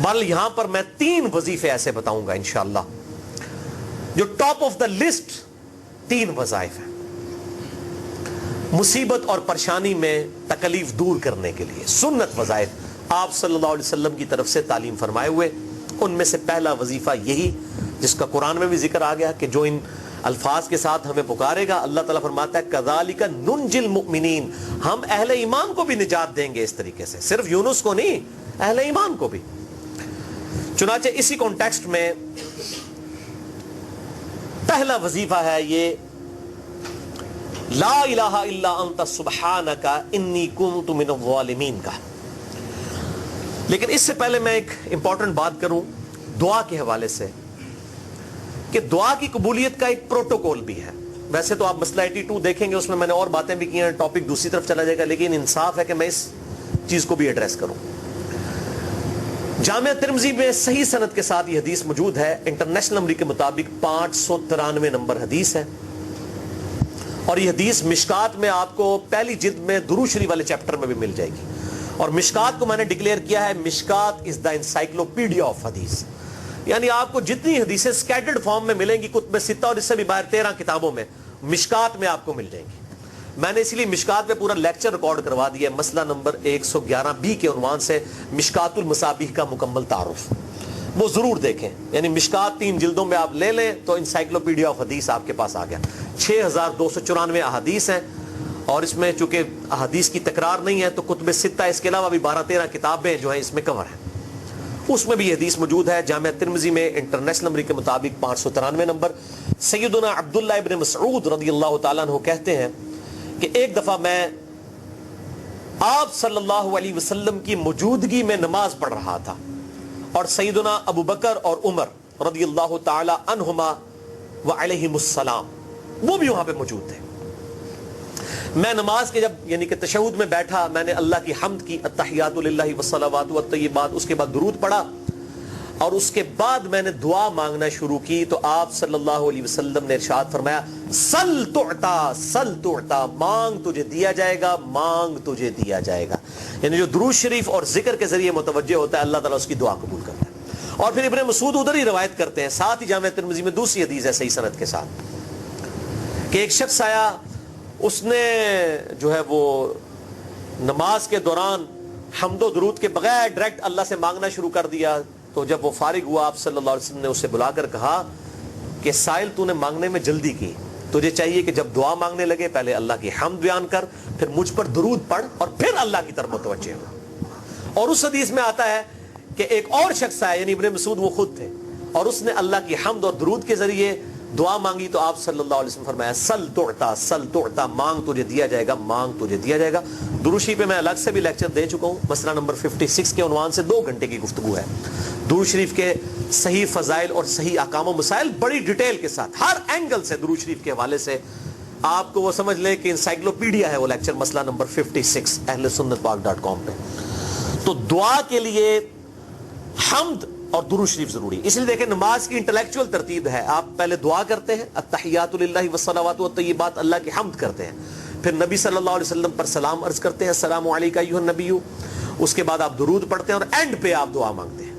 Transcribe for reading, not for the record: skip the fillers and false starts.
بل یہاں پر میں 3 وظیفے ایسے بتاؤں گا انشاءاللہ جو ٹاپ آف دا لسٹ 3 وظائف ہیں مصیبت اور پریشانی میں تکلیف دور کرنے کے لیے، سنت وظائف آپ صلی اللہ علیہ وسلم کی طرف سے تعلیم فرمائے ہوئے۔ ان میں سے پہلا وظیفہ یہی جس کا قرآن میں بھی ذکر آ گیا کہ جو ان الفاظ کے ساتھ ہمیں پکارے گا، اللہ تعالیٰ فرماتا ہے کذالک ننجی المؤمنین، ہم اہل ایمان کو بھی نجات دیں گے اس طریقے سے، صرف یونس کو نہیں، اہل ایمان کو بھی۔ چنانچہ اسی کانٹیکسٹ میں پہلا وظیفہ ہے یہ لا الہ الا انت سبحانک انی کنت من الظالمین کا۔ لیکن اس سے پہلے میں ایک امپورٹنٹ بات کروں دعا کے حوالے سے کہ دعا کی قبولیت کا ایک پروٹوکول بھی ہے۔ ویسے تو آپ مسئلہ 82 دیکھیں گے، اس میں نے اور باتیں بھی کی ہیں، ٹاپک دوسری طرف چلا جائے گا، لیکن انصاف ہے کہ میں اس چیز کو بھی ایڈریس کروں۔ جامعہ ترمذی میں صحیح سند کے ساتھ یہ حدیث موجود ہے، انٹرنیشنل نمبر کے مطابق 593 نمبر حدیث ہے، اور یہ حدیث مشکات میں آپ کو پہلی جلد میں درود شریف والے چیپٹر میں بھی مل جائے گی، اور مشکات کو میں نے ڈکلیئر کیا ہے مشکات از دا انسائکلوپیڈیا آف حدیث، یعنی آپ کو جتنی حدیثیں سکیٹرڈ فارم میں ملیں گی کتب ستہ اور اس سے بھی باہر 13 کتابوں میں، مشکات میں آپ کو مل جائیں گی۔ میں نے اسی لیے مشکات پہ پورا لیکچر ریکارڈ کروا دیا ہے، مسئلہ نمبر 111B کے عنوان سے مشکات المصابیح کا مکمل تعارف، وہ ضرور دیکھیں، یعنی مشکات 3 جلدوں میں آپ لے لیں تو انسائکلوپیڈیا آف حدیث آپ کے پاس آ گیا۔ 6294 احادیث ہیں، اور اس میں چونکہ احادیث کی تکرار نہیں ہے تو کتب ستہ اس کے علاوہ بھی 12-13 کتابیں جو ہیں اس میں کور ہیں، اس میں بھی یہ حدیث موجود ہے۔ جامعہ ترمذی میں انٹرنیشنل نمبر کے مطابق 593 نمبر۔ سیدنا عبداللہ ابن مسعود رضی اللہ تعالیٰ عنہ کہتے ہیں کہ ایک دفعہ میں آپ صلی اللہ علیہ وسلم کی موجودگی میں نماز پڑھ رہا تھا، اور سیدنا ابو بکر اور عمر رضی اللہ تعالی عنہما وعلیہم السلام وہ بھی وہاں پہ موجود تھے۔ میں نماز کے جب یعنی کہ تشہد میں بیٹھا، میں نے اللہ کی حمد کی، التحیات للہ والصلوات والطیبات، اس کے بعد درود پڑھا، اور اس کے بعد میں نے دعا مانگنا شروع کی تو آپ صلی اللہ علیہ وسلم نے ارشاد فرمایا سل تعطا، سل تعطا، مانگ تجھے دیا جائے گا، مانگ تجھے دیا جائے گا، یعنی جو درود شریف اور ذکر کے ذریعے متوجہ ہوتا ہے اللہ تعالیٰ اس کی دعا قبول کرتا ہے۔ اور پھر ابن مسعود ادھر ہی روایت کرتے ہیں، ساتھ ہی جامعہ ترمذی میں دوسری حدیث ہے صحیح سند کے ساتھ کہ ایک شخص آیا، اس نے جو ہے وہ نماز کے دوران حمد و درود کے بغیر ڈائریکٹ اللہ سے مانگنا شروع کر دیا، تو جب وہ فارغ ہوا آپ صلی اللہ علیہ وسلم نے اسے بلا کر کہا کہ سائل تو نے مانگنے میں جلدی کی، تجھے چاہیے کہ جب دعا مانگنے لگے پہلے اللہ کی حمد بیان کر، پھر مجھ پر درود پڑھ، اور پھر اللہ کی طرف متوجہ ہو۔ اور اس حدیث میں آتا ہے کہ ایک اور شخص آیا، یعنی ابن مسعود وہ خود تھے، اور اس نے اللہ کی حمد اور درود کے ذریعے دعا مانگی تو آپ صلی اللہ علیہ وسلم فرمایا سل تعطا، سل تعطا، مانگ تجھے دیا جائے گا، مانگ تجھے دیا جائے گا۔ درود شریف پہ میں الگ سے بھی لیکچر دے چکا ہوں، مسئلہ نمبر 56 کے عنوان سے 2 گھنٹے کی گفتگو ہے۔ درود شریف کے صحیح فضائل اور صحیح احکام و مسائل بڑی ڈیٹیل کے ساتھ ہر اینگل سے درود شریف کے حوالے سے، آپ کو وہ سمجھ لیں کہ انسائکلوپیڈیا ہے وہ لیکچر، مسئلہ نمبر 56 اہل سنت پاک.com پہ۔ تو دعا کے لیے حمد اور درود شریف ضروری، اس لیے دیکھیں نماز کی انٹلیکچوئل ترتیب ہے، آپ پہلے دعا کرتے ہیں التحیات للہ والصلوات والطیبات، اللہ کی حمد کرتے ہیں، پھر نبی صلی اللہ علیہ وسلم پر سلام عرض کرتے ہیں السلام علیکم ایھا النبی، اس کے بعد آپ درود پڑھتے ہیں، اور اینڈ پہ آپ دعا مانگتے ہیں۔